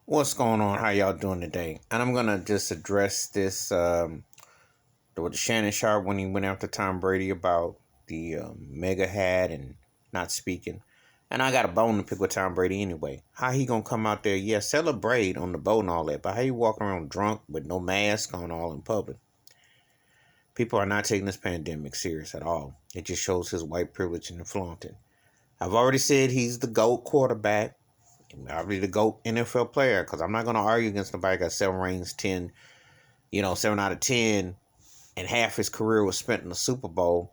What's going on? How y'all doing today? And I'm gonna just address this with Shannon Sharpe when he went after Tom Brady about the mega hat and not speaking. And I got a bone to pick with Tom Brady anyway. How he gonna come out there? Yeah, celebrate on the boat and all that, but how you walking around drunk with no mask on all in public? People are not taking this pandemic serious at all. It just shows his white privilege and flaunting. I've already said he's the GOAT quarterback. I'll be the GOAT NFL player because I'm not going to argue against nobody got 7 rings, 10, 7 out of 10, and half his career was spent in the Super Bowl,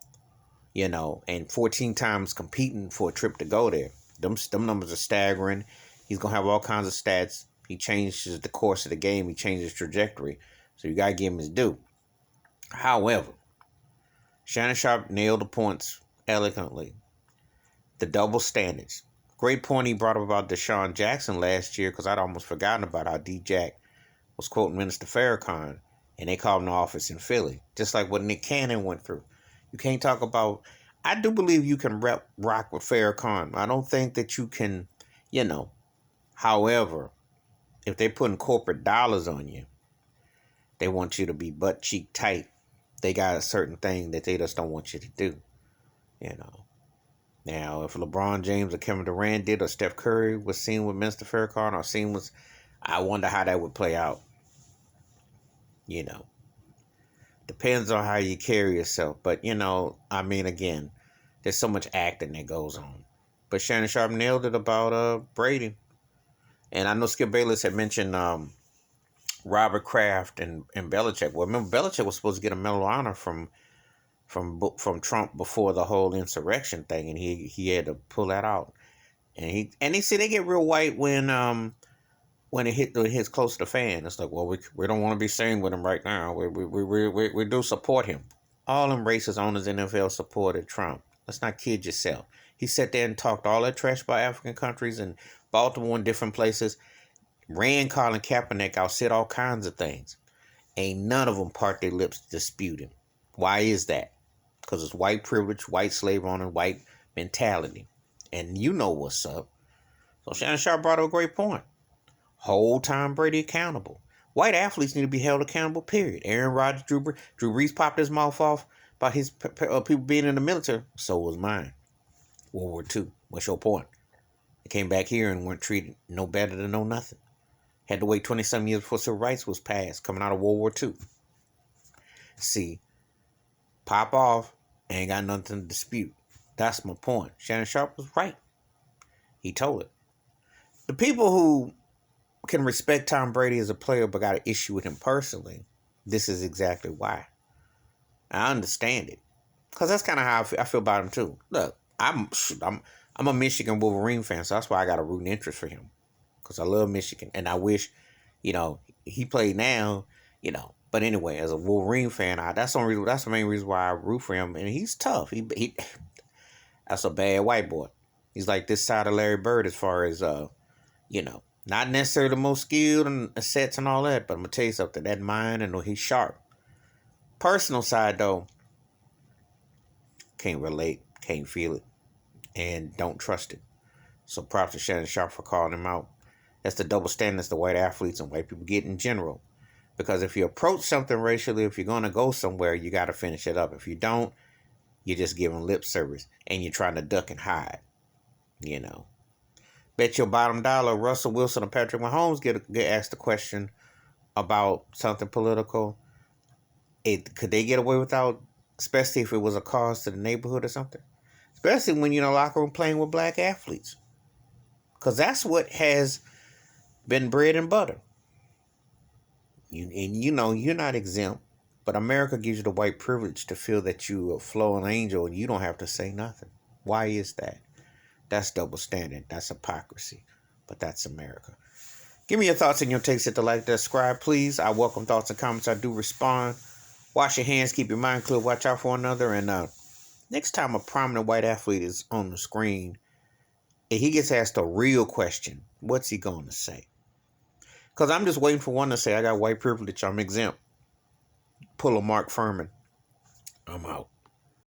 and 14 times competing for a trip to go there. Them numbers are staggering. He's going to have all kinds of stats. He changes the course of the game. He changes trajectory. So you got to give him his due. However, Shannon Sharpe nailed the points elegantly. The double standards. Great point he brought up about Deshaun Jackson last year because I'd almost forgotten about how D-Jack was quoting Minister Farrakhan and they called him the office in Philly. Just like what Nick Cannon went through. You can't talk about... I do believe you can rock with Farrakhan. I don't think that you can, However, if they're putting corporate dollars on you, they want you to be butt cheek tight. They got a certain thing that they just don't want you to do, you know. Now, if LeBron James or Kevin Durant did, or Steph Curry was seen with Mr. Farrakhan, or seen with, I wonder how that would play out. Depends on how you carry yourself. But, again, there's so much acting that goes on. But Shannon Sharpe nailed it about Brady. And I know Skip Bayless had mentioned Robert Kraft and Belichick. Well, remember, Belichick was supposed to get a Medal of Honor from Trump before the whole insurrection thing, and he had to pull that out. And he said they get real white when it hits close to the fan. It's like, well, we don't want to be saying with him right now. We do support him. All them racist owners in the NFL supported Trump. Let's not kid yourself. He sat there and talked all that trash about African countries and Baltimore and different places. Ran Colin Kaepernick out, said all kinds of things. Ain't none of them part their lips to dispute him. Why is that? Because it's white privilege, white slave owner, white mentality. And you know what's up. So Shannon Sharpe brought up a great point. Hold Tom Brady accountable. White athletes need to be held accountable, period. Aaron Rodgers, Drew Brees popped his mouth off about his people being in the military. So was mine. World War II. What's your point? They came back here and weren't treated no better than no nothing. Had to wait 27 years before civil rights was passed, coming out of World War II. See, pop off, ain't got nothing to dispute. That's my point. Shannon Sharpe was right. He told it. The people who can respect Tom Brady as a player but got an issue with him personally, this is exactly why. I understand it. Because that's kind of how I feel about him too. Look, I'm a Michigan Wolverine fan, so that's why I got a rooting interest for him. Because I love Michigan. And I wish, he played now, But anyway, as a Wolverine fan, that's the main reason why I root for him. And he's tough. He that's a bad white boy. He's like this side of Larry Bird as far as not necessarily the most skilled and sets and all that, but I'm gonna tell you something. That mind, and he's sharp. Personal side though, can't relate, can't feel it, and don't trust it. So props to Shannon Sharpe for calling him out. That's the double standards the white athletes and white people get in general. Because if you approach something racially, if you're gonna go somewhere, you gotta finish it up. If you don't, you're just giving lip service and you're trying to duck and hide. Bet your bottom dollar Russell Wilson or Patrick Mahomes get asked a question about something political. Could they get away without, especially if it was a cause to the neighborhood or something? Especially when you're in a locker room playing with black athletes. Because that's what has been bread and butter. You're not exempt. But America gives you the white privilege to feel that you're a flowing angel and you don't have to say nothing. Why is that? That's double standard. That's hypocrisy. But that's America. Give me your thoughts and your takes. Hit the like, subscribe, please. I welcome thoughts and comments. I do respond. Wash your hands. Keep your mind clear. Watch out for one another. And next time a prominent white athlete is on the screen, and he gets asked a real question, what's he going to say? Because I'm just waiting for one to say, I got white privilege. I'm exempt. Pull a Mark Furman. I'm out.